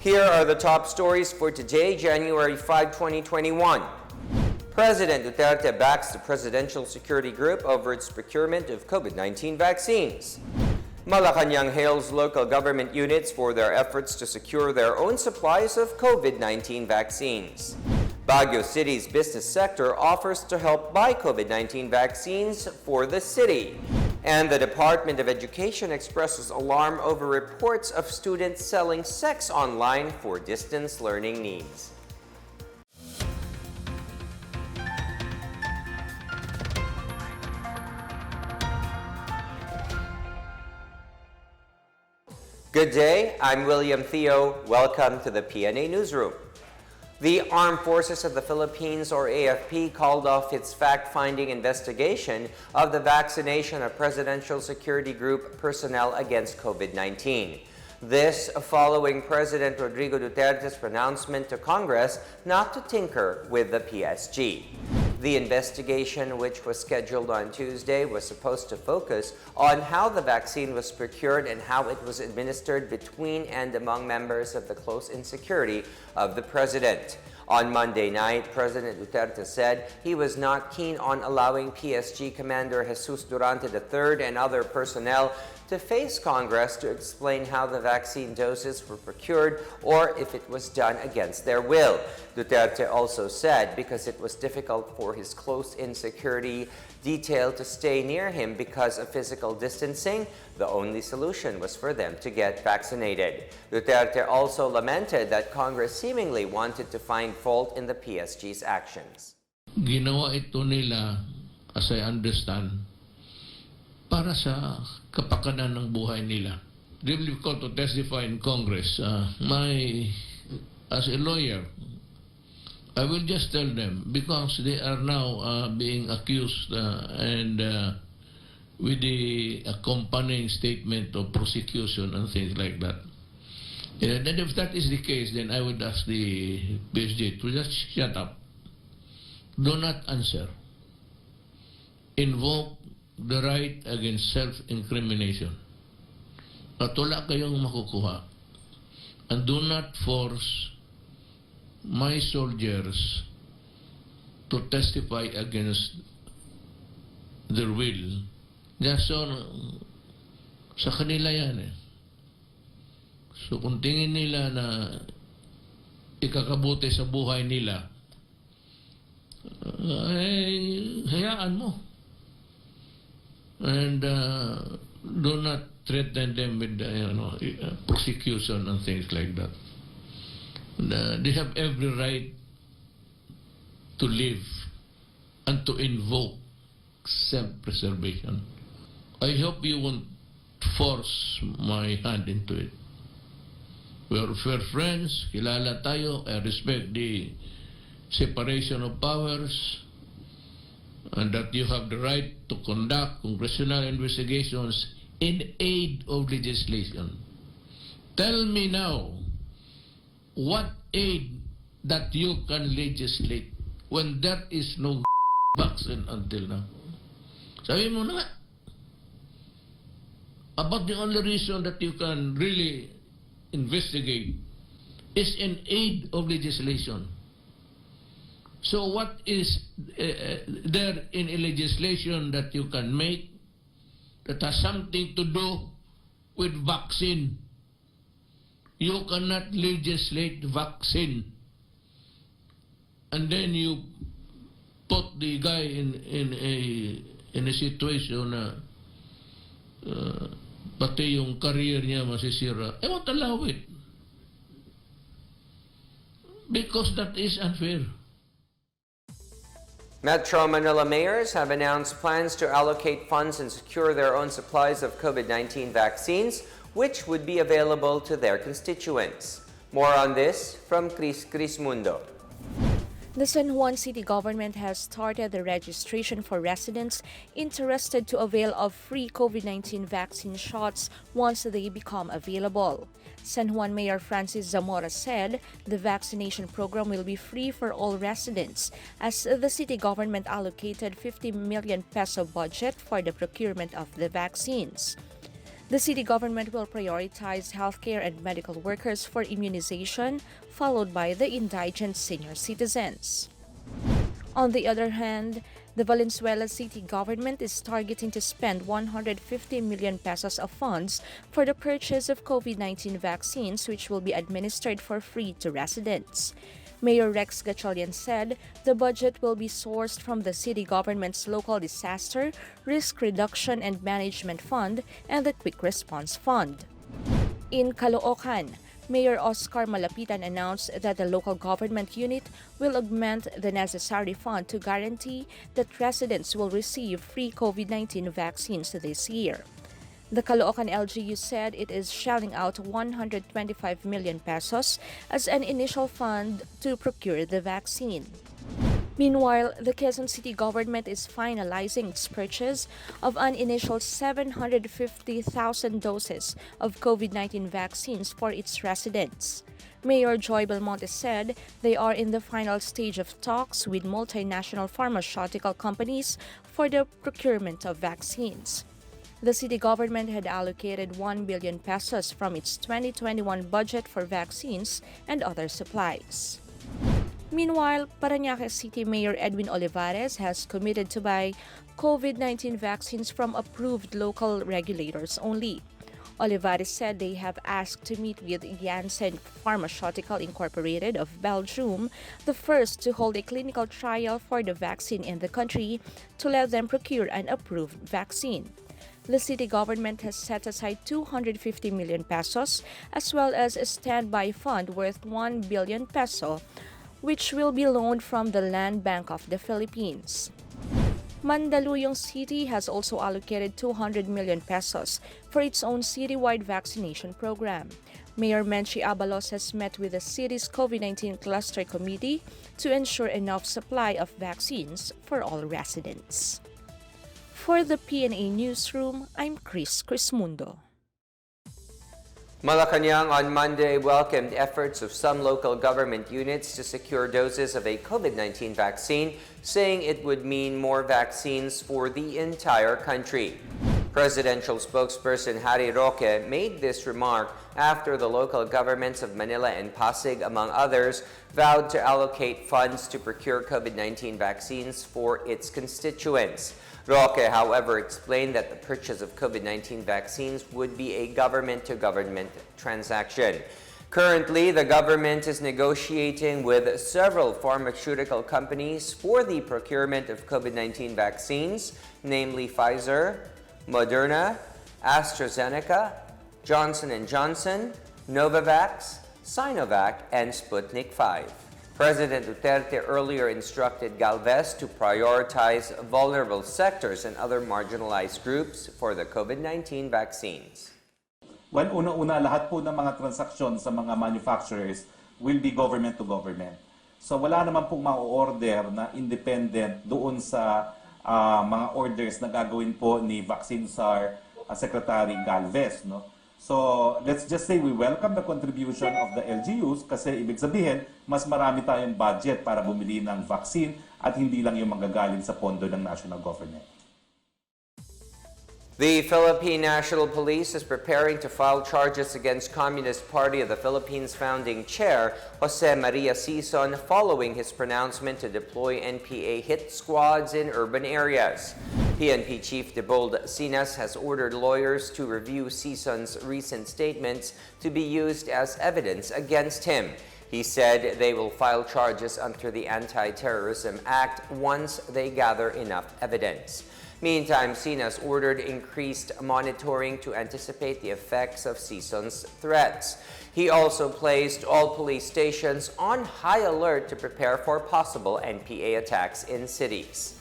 Here are the top stories for today, January 5, 2021. President Duterte backs the Presidential Security Group over its procurement of COVID-19 vaccines. Malacanang hails local government units for their efforts to secure their own supplies of COVID-19 vaccines. Baguio City's business sector offers to help buy COVID-19 vaccines for the city. And the Department of Education expresses alarm over reports of students selling sex online for distance learning needs. Good day, I'm William Theo. Welcome to the PNA Newsroom. The Armed Forces of the Philippines, or AFP, called off its fact-finding investigation of the vaccination of Presidential Security Group personnel against COVID-19. This following President Rodrigo Duterte's pronouncement to Congress not to tinker with the PSG. The investigation, which was scheduled on Tuesday, was supposed to focus on how the vaccine was procured and how it was administered between and among members of the close-in security of the president. On Monday night, President Duterte said he was not keen on allowing PSG Commander Jesus Durante III and other personnel to face Congress to explain how the vaccine doses were procured or if it was done against their will. Duterte also said because it was difficult for his close-in security detail to stay near him because of physical distancing, the only solution was for them to get vaccinated. Duterte also lamented that Congress seemingly wanted to find fault in the PSG's actions. Ginawa ito nila, as I understand, para sa kapakanan ng buhay nila. They will be called to testify in Congress. As a lawyer, I will just tell them, because they are now being accused and with the accompanying statement of prosecution and things like that. And then if that is the case, then I would ask the PSG to just shut up. Do not answer. Invoke the right against self-incrimination. At wala kayong makukuha. And do not force my soldiers to testify against their will. Just so, sa kanila yan eh. So kung tingin nila na ikakabuti sa buhay nila, hayaan mo. And do not threaten them with prosecution and things like that. They have every right to live and to invoke self-preservation. I hope you won't force my hand into it. We're friends, kilala tayo, I respect the separation of powers, and that you have the right to conduct congressional investigations in aid of legislation. Tell me now, what aid that you can legislate when there is no vaccine until now? Sabi mo na nga. About the only reason that you can really investigate is in aid of legislation. So what is there in a legislation that you can make that has something to do with vaccine? You cannot legislate vaccine and then you put the guy in a situation na pati yung career niya masisira. I won't allow it. Because that is unfair. Metro Manila mayors have announced plans to allocate funds and secure their own supplies of COVID-19 vaccines, which would be available to their constituents. More on this from Chris Mundo. The San Juan City government has started the registration for residents interested to avail of free COVID-19 vaccine shots once they become available. San Juan Mayor Francis Zamora said the vaccination program will be free for all residents as the city government allocated 50 million peso budget for the procurement of the vaccines. The city government will prioritize healthcare and medical workers for immunization, followed by the indigent senior citizens. On the other hand, the Valenzuela city government is targeting to spend 150 million pesos of funds for the purchase of COVID-19 vaccines, which will be administered for free to residents. Mayor Rex Gatchalian said the budget will be sourced from the city government's local disaster, risk reduction and management fund and the quick response fund. In Caloocan, Mayor Oscar Malapitan announced that the local government unit will augment the necessary fund to guarantee that residents will receive free COVID-19 vaccines this year. The Caloocan LGU said it is shelling out 125 million pesos as an initial fund to procure the vaccine. Meanwhile, the Quezon City government is finalizing its purchase of an initial 750,000 doses of COVID-19 vaccines for its residents. Mayor Joy Belmonte said they are in the final stage of talks with multinational pharmaceutical companies for the procurement of vaccines. The city government had allocated 1 billion pesos from its 2021 budget for vaccines and other supplies. Meanwhile, Parañaque City Mayor Edwin Olivares has committed to buy COVID-19 vaccines from approved local regulators only. Olivares said they have asked to meet with Janssen Pharmaceutical Incorporated of Belgium, the first to hold a clinical trial for the vaccine in the country, to let them procure an approved vaccine. The city government has set aside 250 million pesos as well as a standby fund worth 1 billion peso, which will be loaned from the Land Bank of the Philippines. Mandaluyong City has also allocated 200 million pesos for its own citywide vaccination program. Mayor Menchi Abalos has met with the city's COVID-19 Cluster Committee to ensure enough supply of vaccines for all residents. For the PNA Newsroom, I'm Chris Crismundo. Malacanang on Monday welcomed efforts of some local government units to secure doses of a COVID-19 vaccine, saying it would mean more vaccines for the entire country. Presidential spokesperson Harry Roque made this remark after the local governments of Manila and Pasig, among others, vowed to allocate funds to procure COVID-19 vaccines for its constituents. Roque, however, explained that the purchase of COVID-19 vaccines would be a government-to-government transaction. Currently, the government is negotiating with several pharmaceutical companies for the procurement of COVID-19 vaccines, namely Pfizer, Moderna, AstraZeneca, Johnson & Johnson, Novavax, Sinovac, and Sputnik V. President Duterte earlier instructed Galvez to prioritize vulnerable sectors and other marginalized groups for the COVID-19 vaccines. Well, una-una, lahat po ng mga transaksyon sa mga manufacturers will be government to government. So wala naman pong ma-order na independent doon sa mga orders na gagawin po ni Vaccine Czar Secretary Galvez, no? So, let's just say we welcome the contribution of the LGUs kasi ibig sabihin, mas marami tayong budget para bumili ng vaccine at hindi lang yung manggagaling sa pondo ng national government. The Philippine National Police is preparing to file charges against Communist Party of the Philippines founding chair Jose Maria Sison following his pronouncement to deploy NPA hit squads in urban areas. PNP Chief Debold Sinas has ordered lawyers to review Sison's recent statements to be used as evidence against him. He said they will file charges under the Anti-Terrorism Act once they gather enough evidence. Meantime, Sinas ordered increased monitoring to anticipate the effects of Sison's threats. He also placed all police stations on high alert to prepare for possible NPA attacks in cities.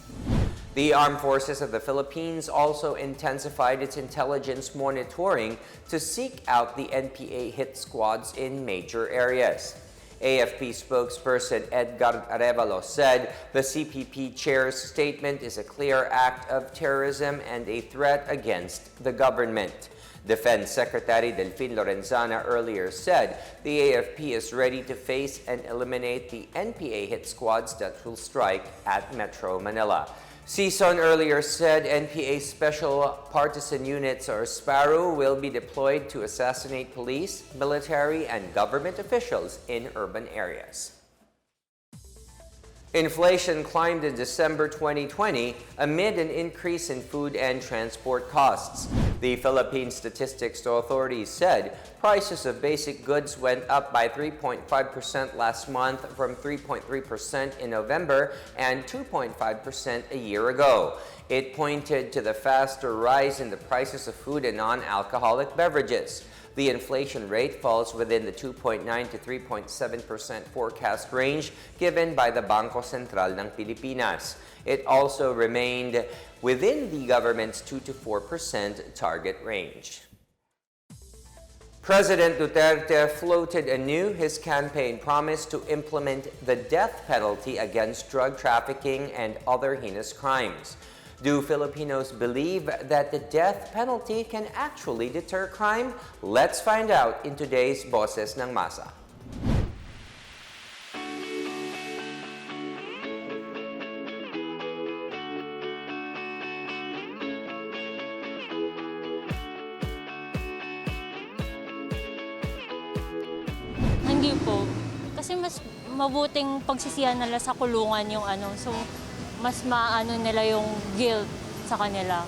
The Armed Forces of the Philippines also intensified its intelligence monitoring to seek out the NPA hit squads in major areas. AFP spokesperson Edgar Arevalo said the CPP chair's statement is a clear act of terrorism and a threat against the government. Defense Secretary Delfin Lorenzana earlier said the AFP is ready to face and eliminate the NPA hit squads that will strike at Metro Manila. CSON earlier said NPA Special Partisan Units or SPARU will be deployed to assassinate police, military, and government officials in urban areas. Inflation climbed in December 2020 amid an increase in food and transport costs. The Philippine Statistics Authority said prices of basic goods went up by 3.5% last month from 3.3% in November and 2.5% a year ago. It pointed to the faster rise in the prices of food and non-alcoholic beverages. The inflation rate falls within the 2.9 to 3.7% forecast range given by the Bangko Sentral ng Pilipinas. It also remained within the government's 2 to 4% target range. President Duterte floated anew his campaign promise to implement the death penalty against drug trafficking and other heinous crimes. Do Filipinos believe that the death penalty can actually deter crime? Let's find out in today's Boses ng Masa. Hindi po. Kasi mas mabuting pagsisihan nila sa kulungan yung So, mas maano nila yung guilt sa kanila.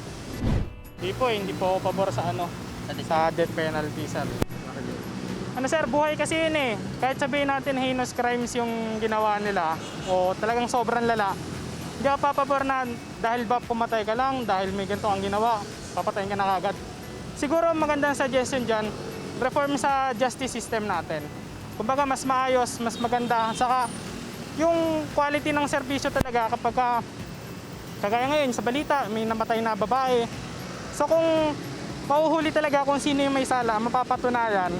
Hindi po ako pabor sa sa death penalty, sir. Sir, buhay kasi yun eh. Kahit sabihin natin heinous crimes yung ginawa nila o talagang sobrang lala, hindi ako papabor na dahil ba pumatay ka lang, dahil may ganito ang ginawa, papatayin ka na agad. Siguro magandang suggestion dyan, reform sa justice system natin. Kumbaga mas maayos, mas maganda, saka yung quality ng serbisyo talaga kapag kagaya ngayon sa balita, may namatay na babae. So kung mahuhuli talaga kung sino yung may sala, mapapatunayan,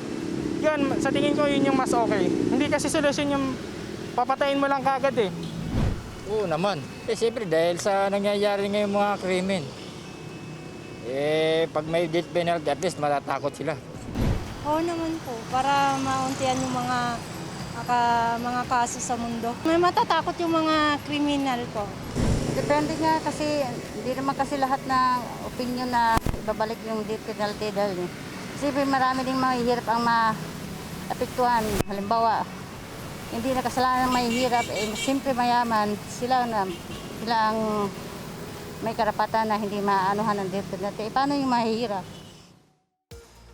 yun, sa tingin ko yun yung mas okay. Hindi kasi solusyon yung papatayin mo lang kagad eh. Oo naman. Siyempre dahil sa nangyayari ngayong mga krimen, pag may death penalty, at least matatakot sila. Oo naman po, para mauntian yung mga kaso sa mundo. May matatakot yung mga kriminal po. Depende nga kasi, hindi naman kasi lahat ng opinion na ibabalik yung death penalty dahil kasi marami ding mahihirap ang maapektuhan. Halimbawa, hindi na kasalanan ng mahihirap, simple mayaman, sila ang may karapatan na hindi maanuhan ng death penalty. Paano yung mahihirap?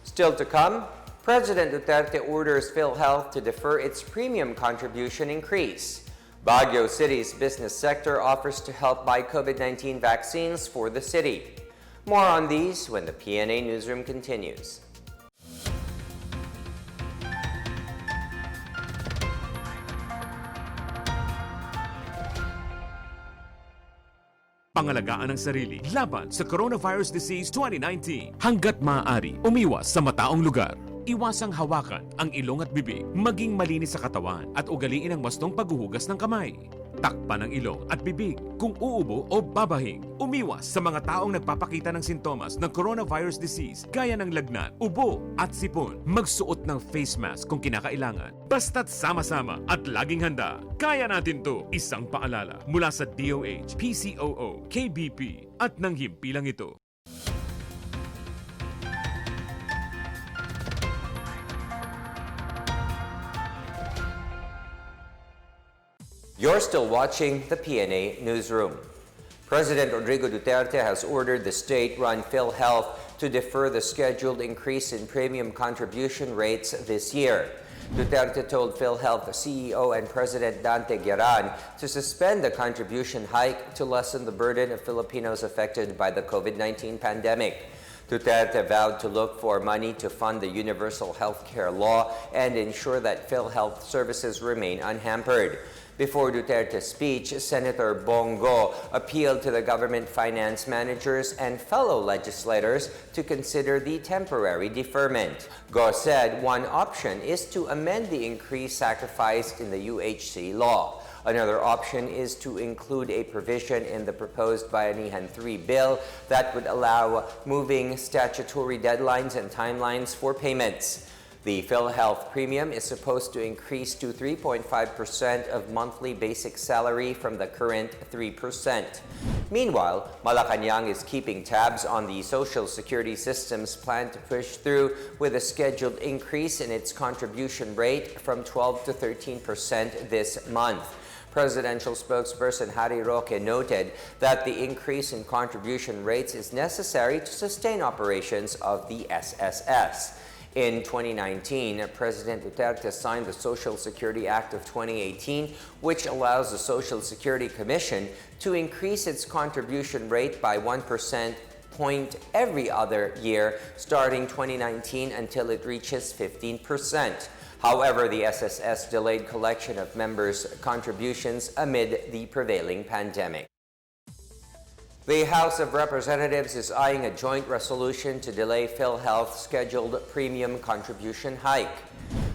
Still to come, President Duterte orders PhilHealth to defer its premium contribution increase. Baguio City's business sector offers to help buy COVID-19 vaccines for the city. More on these when the PNA Newsroom continues. Pangalagaan ng sarili laban sa Coronavirus Disease 2019. Hanggat maaari, umiwas sa mataong lugar. Iwasang hawakan ang ilong at bibig, maging malinis sa katawan at ugaliin ang wastong paghuhugas ng kamay. Takpan ang ilong at bibig kung uubo o babahing. Umiwas sa mga taong nagpapakita ng sintomas ng coronavirus disease gaya ng lagnat, ubo at sipon. Magsuot ng face mask kung kinakailangan. Basta't sama-sama at laging handa. Kaya natin to. Isang paalala mula sa DOH, PCOO, KBP at ng himpilang ito. You're still watching the PNA Newsroom. President Rodrigo Duterte has ordered the state-run PhilHealth to defer the scheduled increase in premium contribution rates this year. Duterte told PhilHealth CEO and President Dante Gueran to suspend the contribution hike to lessen the burden of Filipinos affected by the COVID-19 pandemic. Duterte vowed to look for money to fund the universal health care law and ensure that PhilHealth services remain unhampered. Before Duterte's speech, Senator Bongo appealed to the government finance managers and fellow legislators to consider the temporary deferment. Go said one option is to amend the increase sacrificed in the UHC law. Another option is to include a provision in the proposed Bayanihan 3 bill that would allow moving statutory deadlines and timelines for payments. The PhilHealth premium is supposed to increase to 3.5% of monthly basic salary from the current 3%. Meanwhile, Malacanang is keeping tabs on the Social Security system's plan to push through with a scheduled increase in its contribution rate from 12 to 13% this month. Presidential spokesperson Harry Roque noted that the increase in contribution rates is necessary to sustain operations of the SSS. In 2019, President Duterte signed the Social Security Act of 2018, which allows the Social Security Commission to increase its contribution rate by 1% point every other year starting 2019 until it reaches 15%. However, the SSS delayed collection of members' contributions amid the prevailing pandemic. The House of Representatives is eyeing a joint resolution to delay PhilHealth's scheduled premium contribution hike.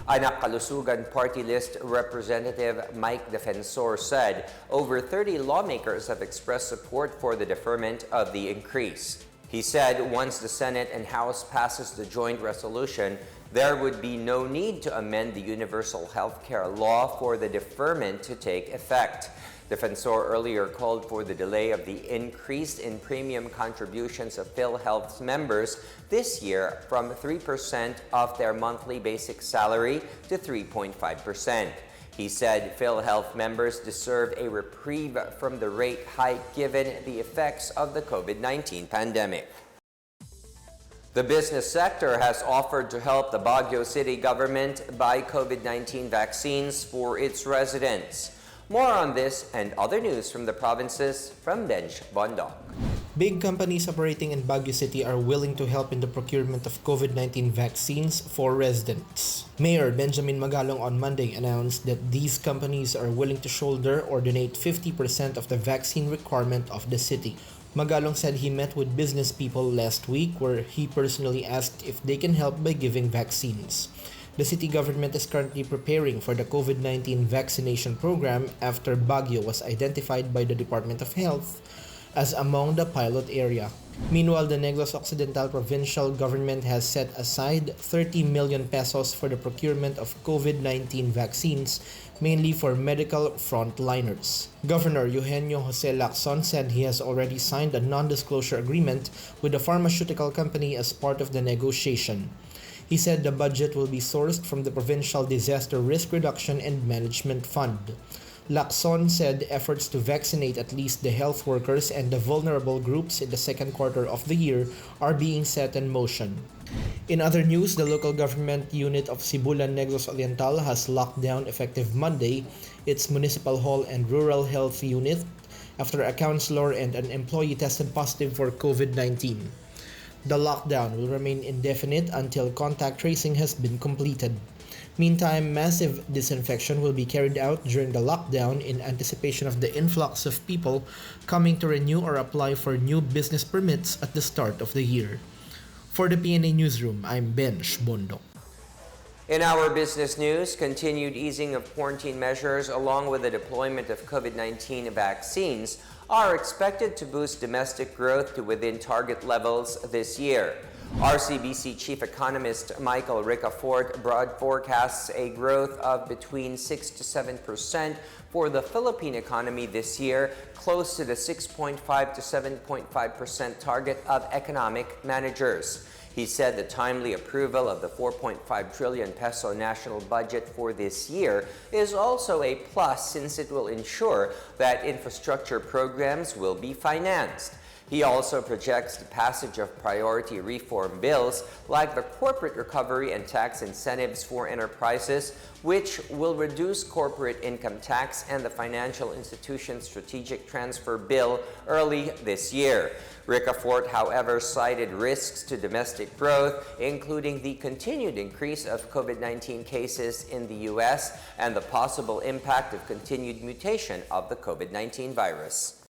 Anak Kalusugan Party List Representative Mike Defensor said over 30 lawmakers have expressed support for the deferment of the increase. He said once the Senate and House passes the joint resolution, there would be no need to amend the universal health care law for the deferment to take effect. Defensor earlier called for the delay of the increase in premium contributions of PhilHealth's members this year from 3% of their monthly basic salary to 3.5%. He said PhilHealth members deserve a reprieve from the rate hike given the effects of the COVID-19 pandemic. The business sector has offered to help the Baguio City government buy COVID-19 vaccines for its residents. More on this and other news from the provinces from Benj Bondok. Big companies operating in Baguio City are willing to help in the procurement of COVID-19 vaccines for residents. Mayor Benjamin Magalong on Monday announced that these companies are willing to shoulder or donate 50% of the vaccine requirement of the city. Magalong said he met with business people last week where he personally asked if they can help by giving vaccines. The city government is currently preparing for the COVID-19 vaccination program after Baguio was identified by the Department of Health as among the pilot area. Meanwhile, the Negros Occidental provincial government has set aside 30 million pesos for the procurement of COVID-19 vaccines, mainly for medical frontliners. Governor Eugenio Jose Lacson said he has already signed a non-disclosure agreement with a pharmaceutical company as part of the negotiation. He said the budget will be sourced from the Provincial Disaster Risk Reduction and Management Fund. Lacson said efforts to vaccinate at least the health workers and the vulnerable groups in the second quarter of the year are being set in motion. In other news, the local government unit of Cebu Negros Oriental has locked down effective Monday its municipal hall and rural health unit after a councillor and an employee tested positive for COVID-19. The lockdown will remain indefinite until contact tracing has been completed. Meantime, massive disinfection will be carried out during the lockdown in anticipation of the influx of people coming to renew or apply for new business permits at the start of the year. For the PNA Newsroom, I'm Benj Bondok. In our business news, continued easing of quarantine measures along with the deployment of COVID-19 vaccines are expected to boost domestic growth to within target levels this year. RCBC Chief Economist Michael Ricafort broad forecasts a growth of between 6 to 7% for the Philippine economy this year, close to the 6.5 to 7.5% target of economic managers. He said the timely approval of the 4.5 trillion peso national budget for this year is also a plus since it will ensure that infrastructure programs will be financed. He also projects the passage of priority reform bills like the corporate recovery and tax incentives for enterprises, which will reduce corporate income tax, and the financial institution strategic transfer bill early this year. Ricafort, however, cited risks to domestic growth, including the continued increase of COVID-19 cases in the U.S. and the possible impact of continued mutation of the COVID-19 virus.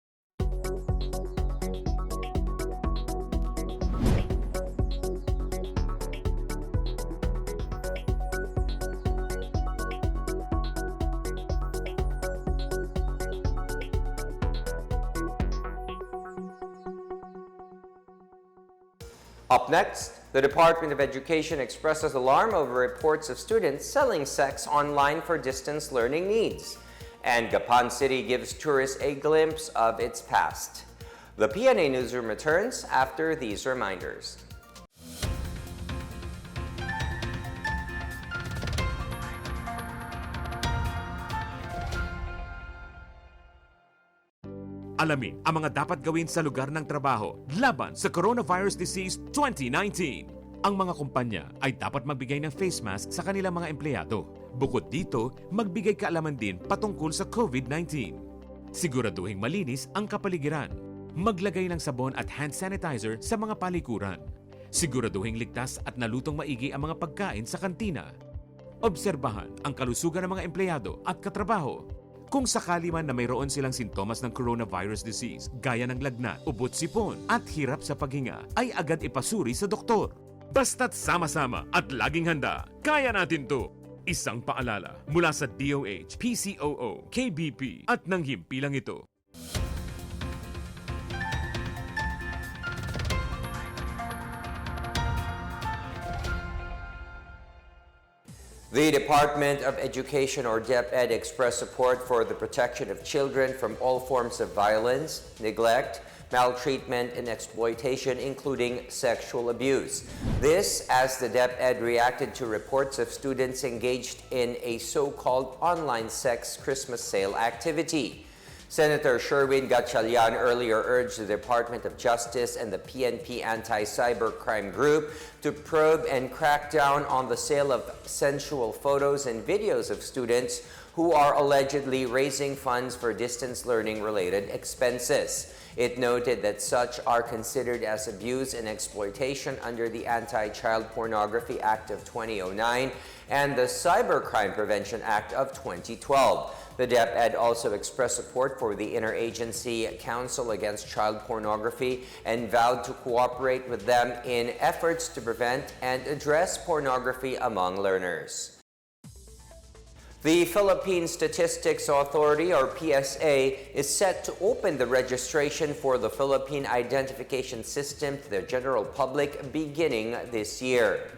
Up next, The Department of Education expresses alarm over reports of students selling sex online for distance learning needs. And Gapan City gives tourists a glimpse of its past. The PNA Newsroom returns after these reminders. Alamin ang mga dapat gawin sa lugar ng trabaho laban sa Coronavirus Disease 2019. Ang mga kumpanya ay dapat magbigay ng face mask sa kanilang mga empleyado. Bukod dito, magbigay kaalaman din patungkol sa COVID-19. Siguraduhin malinis ang kapaligiran. Maglagay ng sabon at hand sanitizer sa mga palikuran. Siguraduhin ligtas at nalutong maigi ang mga pagkain sa kantina. Obserbahan ang kalusugan ng mga empleyado at katrabaho. Kung sakali man na mayroon silang sintomas ng coronavirus disease, gaya ng lagnat, ubot sipon at hirap sa paghinga, ay agad ipasuri sa doktor. Basta't sama-sama at laging handa, kaya natin to! Isang paalala mula sa DOH, PCOO, KBP at ng himpilang ito. The Department of Education, or DEPED, expressed support for the protection of children from all forms of violence, neglect, maltreatment, and exploitation, including sexual abuse. This as the DEPED reacted to reports of students engaged in a so-called online sex Christmas sale activity. Senator Sherwin Gatchalian earlier urged the Department of Justice and the PNP Anti-Cybercrime Group to probe and crack down on the sale of sensual photos and videos of students who are allegedly raising funds for distance learning-related expenses. It noted that such are considered as abuse and exploitation under the Anti-Child Pornography Act of 2009 and the Cybercrime Prevention Act of 2012. The DEPED also expressed support for the Interagency Council Against Child Pornography and vowed to cooperate with them in efforts to prevent and address pornography among learners. The Philippine Statistics Authority, or PSA, is set to open the registration for the Philippine Identification System to the general public beginning this year.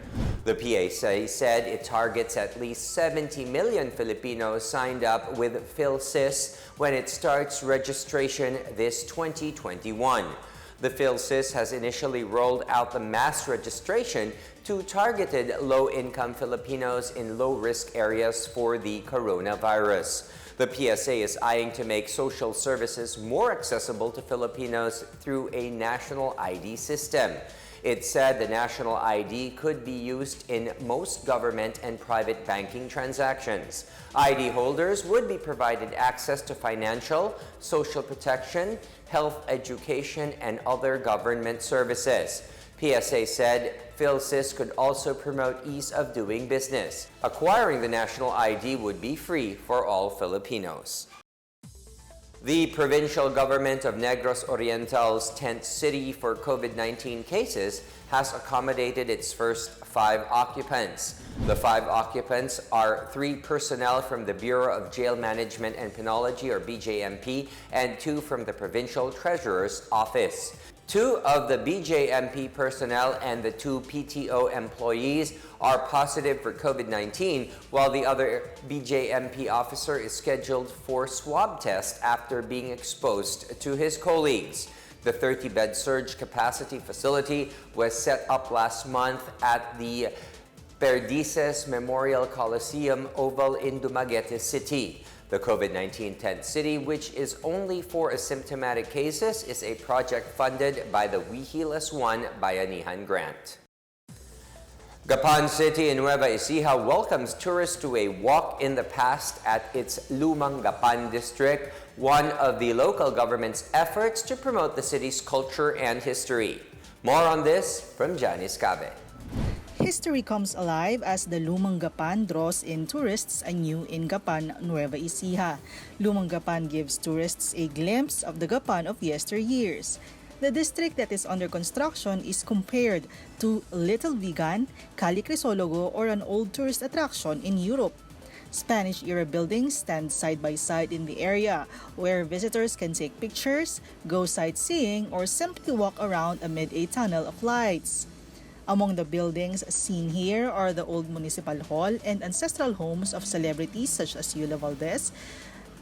The PSA said it targets at least 70 million Filipinos signed up with PhilSys when it starts registration this 2021. The PhilSys has initially rolled out the mass registration to targeted low-income Filipinos in low-risk areas for the coronavirus. The PSA is eyeing to make social services more accessible to Filipinos through a national ID system. It said the national ID could be used in most government and private banking transactions. ID holders would be provided access to financial, social protection, health, education, and other government services. PSA said PhilSys could also promote ease of doing business. Acquiring the national ID would be free for all Filipinos. The provincial government of Negros Oriental's 10th city for COVID-19 cases has accommodated its first 5 occupants. The 5 occupants are 3 personnel from the Bureau of Jail Management and Penology, or BJMP, and 2 from the Provincial Treasurer's Office. 2 of the BJMP personnel and the 2 PTO employees are positive for COVID-19, while the other BJMP officer is scheduled for swab test after being exposed to his colleagues. The 30-bed surge capacity facility was set up last month at the Perdices Memorial Coliseum Oval in Dumaguete City. The COVID-19 tent city, which is only for asymptomatic cases, is a project funded by the Wihilas 1 Bayanihan Grant. Gapan City in Nueva Ecija welcomes tourists to a walk in the past at its Lumang Gapan district, one of the local government's efforts to promote the city's culture and history. More on this from Janice Cabe. History comes alive as the Lumang Gapan draws in tourists anew in Gapan, Nueva Ecija. Lumang Gapan gives tourists a glimpse of the Gapan of yesteryears. The district that is under construction is compared to Little Vigan, Cali Crisologo, or an old tourist attraction in Europe. Spanish-era buildings stand side by side in the area, where visitors can take pictures, go sightseeing, or simply walk around amid a tunnel of lights. Among the buildings seen here are the old municipal hall and ancestral homes of celebrities such as Yula Valdez,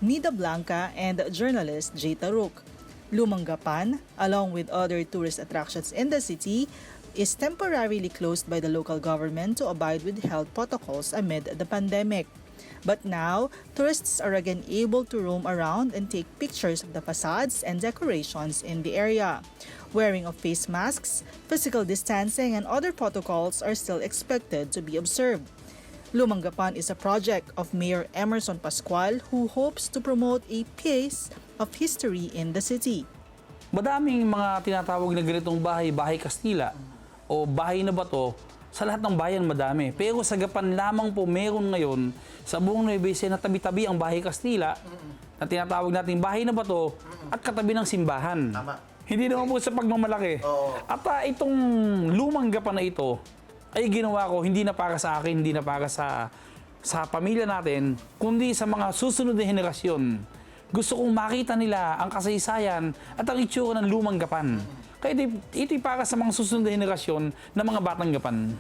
Nida Blanca, and journalist Jay Taruk. Lumang Gapan, along with other tourist attractions in the city, is temporarily closed by the local government to abide with health protocols amid the pandemic. But now, tourists are again able to roam around and take pictures of the facades and decorations in the area. Wearing of face masks, physical distancing, and other protocols are still expected to be observed. Lumang Gapan is a project of Mayor Emerson Pascual, who hopes to promote a piece of history in the city. Madaming mga tinatawag na ganitong bahay, bahay Kastila o bahay na bato. Sa lahat ng bayan madami. Pero sa Gapan lamang po meron ngayon sa buong Nueva Ecija na tabi-tabi ang bahay Kastila na tinatawag natin bahay na bato at katabi ng simbahan. Tama. Hindi naman po sa pagmamalaki. At itong lumang Gapan na ito ay ginawa ko hindi na para sa akin, hindi na para sa pamilya natin, kundi sa mga susunod na henerasyon. Gusto kong makita nila ang kasaysayan at ang itsura ng lumang Gapan. Kaya ito'y para sa mga susunod na henerasyon ng mga batang Gapan.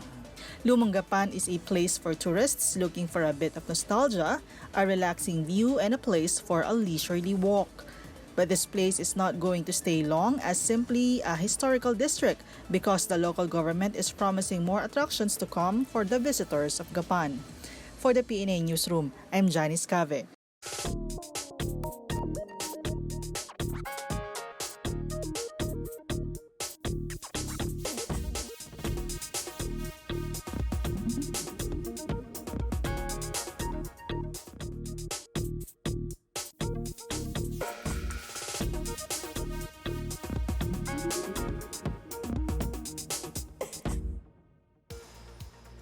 Lumang Gapan is a place for tourists looking for a bit of nostalgia, a relaxing view, and a place for a leisurely walk. But this place is not going to stay long as simply a historical district because the local government is promising more attractions to come for the visitors of Gapan. For the PNA Newsroom, I'm Janice Cave.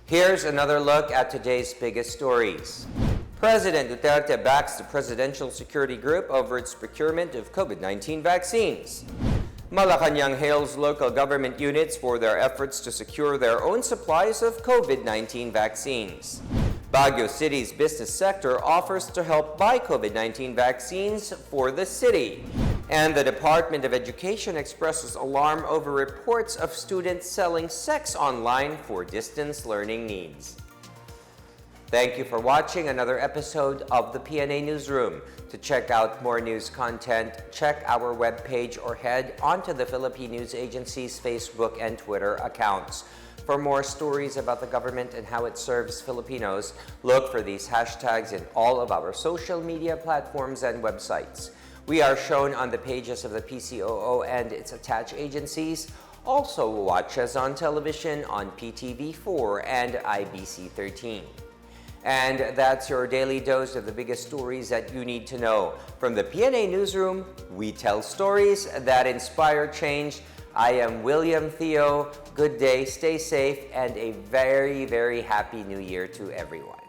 Here's another look at today's biggest stories. President Duterte backs the Presidential Security Group over its procurement of COVID-19 vaccines. Malacanang hails local government units for their efforts to secure their own supplies of COVID-19 vaccines. Baguio City's business sector offers to help buy COVID-19 vaccines for the city. And the Department of Education expresses alarm over reports of students selling sex online for distance learning needs. Thank you for watching another episode of the PNA Newsroom. To check out more news content, check our webpage or head onto the Philippine News Agency's Facebook and Twitter accounts. For more stories about the government and how it serves Filipinos, look for these hashtags in all of our social media platforms and websites. We are shown on the pages of the PCOO and its attached agencies. Also watch us on television on PTV4 and IBC 13. And that's your daily dose of the biggest stories that you need to know. From the PNA Newsroom, we tell stories that inspire change. I am William Theo. Good day, stay safe, and a very, very happy New Year to everyone.